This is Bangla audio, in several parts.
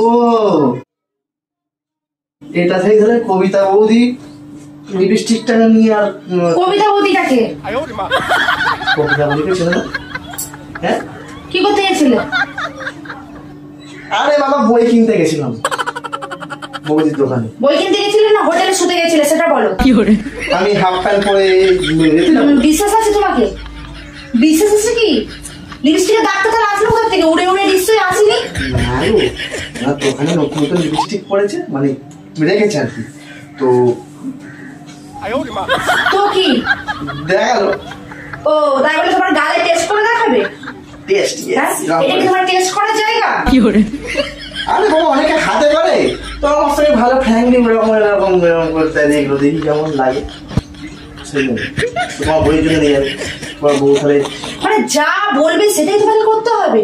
ও এটা থেকে তাহলে কবিতা বৌদি লিপস্টিকটা নিয়ে। আর কবিতা বৌদিটাকে? কবিতা বৌদিকে ছিল না? হ্যাঁ কি করতে গেছিলে? আরে বাবা বই কিনতে গেছিলাম বৌদির দোকানে। বই কিনতে গেছিলে না হোটেলে শুতে গেছিলে সেটা বলো। আমি হাফ প্যান্ট পরে গেছিলাম। বিশ্বাস আছে তোমাকে? বিশ্বাস আছে কি? লিপস্টিকের দাগটা তাহলে আসলো কোথা থেকে? উড়ে উড়ে নিশ্চয়ই আসেনি। না দোকানে নতুন নতুন লিপস্টিক পড়েছে, মানে রেখেছে আর কি। তো তো কি দেখা গেল। ও তাই বলে তোমার গালে টেস্ট করে দেখাবে? টেস্ট? এটা কি তোমার টেস্ট করার জায়গা? আরে বাবা অনেকে হাতে করে, তো আমার থেকে ভালো ফ্যাংলি এরকম করতে এগুলো দেখি কেমন লাগে। তোমার বইয়ের জন্য নিয়ে যাবে তোমার বউ, তাহলে মানে যা বলবে সেটাই তোমাকে করতে হবে?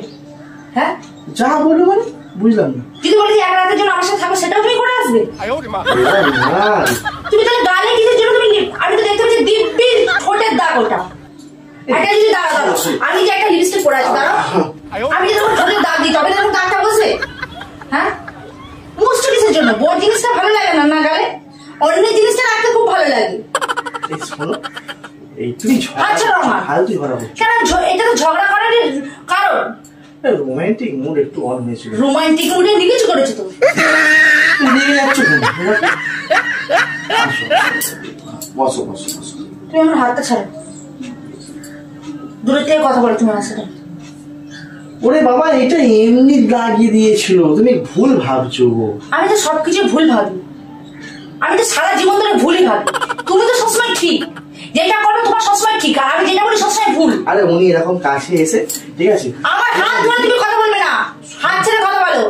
হ্যাঁ যা বলবো মানে বুঝলাম না। যদি বলি এক রাতের জন্য আমার সাথে থাকো সেটাও তুমি করে আসবে? তুমি তাহলে গালে কিসের জন্য? তুমি আমি তো দেখতে পাচ্ছি দিব্যি ঠোঁটের দাগ ওটা। একটা যদি দাঁড়াও, আমি যে একটা লিপস্টিক পরে আছি দাঁড়াও, আমি যে তোমার ঠোঁটের দাগ দিই তবে তখন দাগটা বসবে? হ্যাঁ মুষ্ট কিসের জন্য? বোর জিনিসটা ভালো লাগে না না গালে, অন্য জিনিসটা রাখতে খুব ভালো লাগে। আচ্ছা রমা কেন এটা তো ঝগড়া করার কারণ? রোমান্টিক মুড একটু অন হয়েছিল। রোমান্টিক মুডে নিবেশ করেছো তো? নিয়ে যাচ্ছ বসো বসো বসো। তুমি আমার হাতটা ছাড়ো, দূরের থেকে কথা বলো তুমি আমার সাথে। ওরে বাবা এটা এমনি লাগিয়ে দিয়েছিল, তুমি ভুল ভাবছো। আমি তো সবকিছু ভুল ভাবি, আমি তো সারা জীবন ধরে ভুলই ভাবি। তুমি তো সবসময় ঠিক, যেটা করো তোমার সবসময় ঠিক, আর আমি যেটা বলি সবসময় ভুল। আরে উনি এরকম কাছে এসে ঠিক আছে, আমার হাত ধরে তুমি কথা বলবে না, হাত ছেড়ে কথা বলো।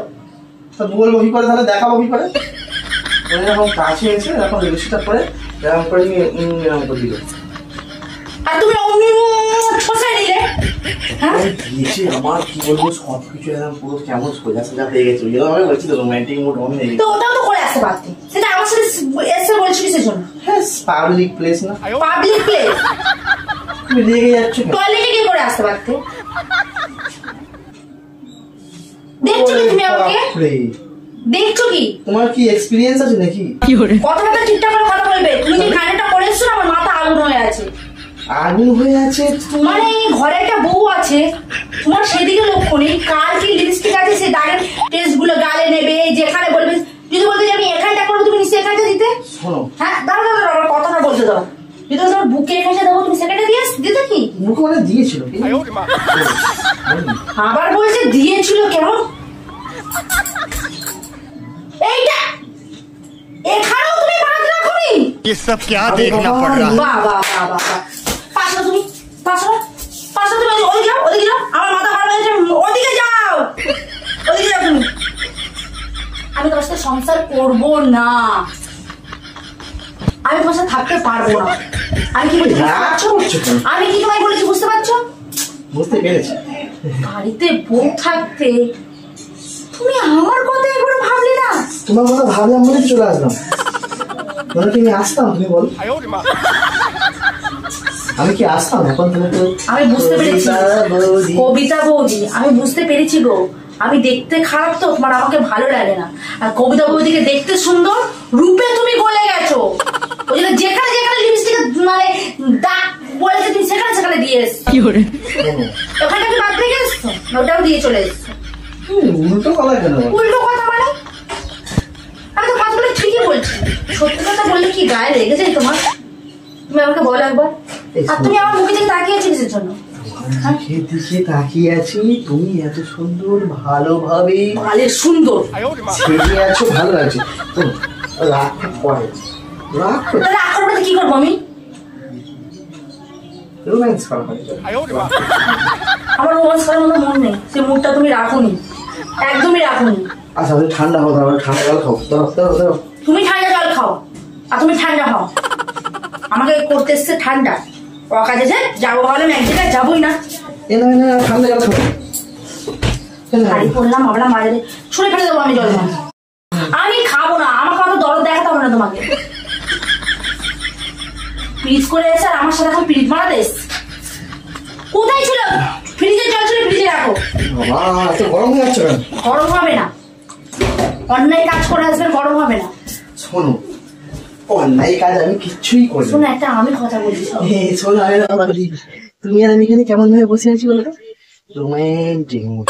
বলবো কি করে, তাহলে দেখাবো কি করে? উনি এরকম কাছে এসে এরকম লিপস্টিকটা পরে এরকম করে এরকম করে দিল, আর তুমি ঠোসাই দিলে। দিয়েছি আমার কি বলবো, সবকিছু একদম পুরো কেমন সোজা সোজা হয়ে গেছে। আমি বলছি তো রোমান্টিক মুড অন হয়ে গেছে। তো ওটাও তো করে আসতে পারতে, সেটা আমার সাথে এসে বলছি কিসের জন্য? হ্যাঁ পাবলিক প্লেস না? পাবলিক প্লেস তুমি রেগে যাচ্ছ? টয়লেটে গিয়ে করে আসতে পারতে। দেখছো কি তুমি আমাকে? দেখছো কি? তোমার কি এক্সপেরিয়েন্স আছে নাকি? কথাটা ঠিকঠাক করে কথা বলবে। তুমি যে কানেটা করে এসছো না, আমার মাথা আগুন হয়ে আছে। আগুন হয়ে আছে? মানে ঘরে একটা বউ আছে, তোমার সেদিকে লক্ষ্য নেই। কার কি লিপস্টিক আছে সে দাগের টেস্ট গুলো গালে নেবে, যেখানে বলবে। যদি বলতে যে আমি এখানটা করবো, তুমি নিশ্চয়ই এখানটা দিতে। শোনো হ্যাঁ দাঁড়া দাঁড়া আমার কথাটা বলতে দাও। যদি তোমার বুকে এখানে দেবো, তুমি সেখানটা দিয়ে দিতে কি? মুখে মানে দিয়েছিল, আবার বলছে দিয়েছিল কেমন? এইটা এখানেও তুমি বাদ রাখোনি? ये सब क्या देखना पड़ रहा है? বাহ বাহ বাহ বাহ, পাশো তুমি, পাশো পাশো তুমি। ওদিকে যাও, ওদিকে যাও, আমার মাথা খারাপ হয়েছে। ওদিকে যাও, ওদিকে যাও তুমি। আমি তোমার সাথে সংসার করবো না, আমি তোমার সাথে থাকতে পারবো না। আমি কি বলছি বুঝতে পারছো? আমি কি তোমায় বলেছি বুঝতে পারছো? বুঝতে পেরেছি। বাড়িতে বউ থাকতে তুমি আমার কথা একবার ভাবলে না? তোমার কথা ভাবলাম বলে চলে আসলাম, মানে তুমি আসতাম? তুমি বলো আমি কি আসতাম এখন? তুমি তো আমি বুঝতে পেরেছি কবিতা বৌদি, আমি বুঝতে পেরেছি গো। আমি দেখতে খারাপ তো তোমার, আমাকে ভালো লাগে না। আর কবিতা বৌদিকে দেখতে সুন্দর, রূপে তুমি গলে গেছো। ওই জন্য যেখানে যেখানে লিপস্টিক মানে দাগ বলেছে তুমি সেখানে সেখানে দিয়ে এসছো। ওখানটা কি বাদ থেকে এসছো? ওটাও দিয়ে চলে এসছো। উল্টো কথা কেন? উল্টো কথা মানে আমি তো কথাগুলো ঠিকই বলছি। সত্যি কথা বললে কি গায়ে লেগে যায় তোমার? তুমি আমাকে বলো একবার। আর তুমি আমার মুখে দিকে তাকিয়ে আছো কিসের জন্য? মুখের দিকে তাকিয়ে আছি, তুমি এত সুন্দর ভালোভাবে ভালো সুন্দর ছেড়ে আছো, ভালো লাগছে তো। রাগ পরে রাগ করবে কি করবো আমি? রোম্যান্স করা হয়। আমার রোম্যান্স করার মতো মন নেই, সে মুডটা তুমি রাখোনি, একদমই রাখোনি। আচ্ছা ঠান্ডা হও, তাহলে ঠান্ডা জল খাও। দাও তুমি ঠান্ডা জল খাও, আর তুমি ঠান্ডা হও। আমাকে করতে এসছে ঠান্ডা, অকাজে যে যাবো ভাবলাম, এক জায়গায় যাবোই না। ঠান্ডা জল খাও। শাড়ি পরলাম, ভাবলাম বাজারে ছুঁড়ে ফেলে দেবো আমি জল। আমি খাবো না, আমার কত দরদ দেখাতে হবে না তোমাকে। পিরিত করে এসে আর আমার সাথে এখন পিরিত মারাতে এসছে। কোথায় ছিল ফ্রিজে জল ছিল, ফ্রিজে রাখো। বাবা এত গরম হয়ে যাচ্ছে কেন? গরম হবে না, অন্যায় কাজ করে আসবে, গরম হবে না। শোনো, অন্যায় কাজ আমি কিচ্ছুই করি না। শোনো একটা আমি কথা বলি, শোনো আমি কথা বলি। তুমি আর আমি এখানে কেমন ভাবে বসে আছি বলো তো? Romantic mood.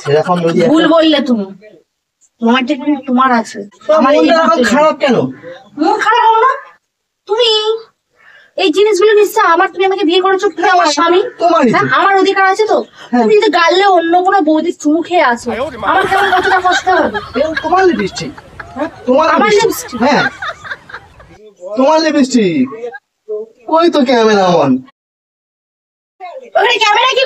সেরকম যদি ভুল বললে তুমি, রোমান্টিক তোমার আছে, আমার এই খারাপ কেন? মন খারাপ হলো না? তুমি এই জিনিসগুলো নিশ্চয় আমার, তুমি আমাকে বিয়ে করেছো, তুমি আমার স্বামী, তোমারই তো। হ্যাঁ, আমার অধিকার আছে তো। তুমি যদি গালে অন্য কোনো বৌদির চুমু খেয়ে আসো, আমার কেমন কতটা কষ্ট হবে? তোমার লিপস্টিক, তোমার আমার লিপস্টিক, লিপস্টিক? হ্যাঁ তোমার লিপস্টিক। ওই তো ক্যামেরা অন। ওখানে ক্যামেরা কি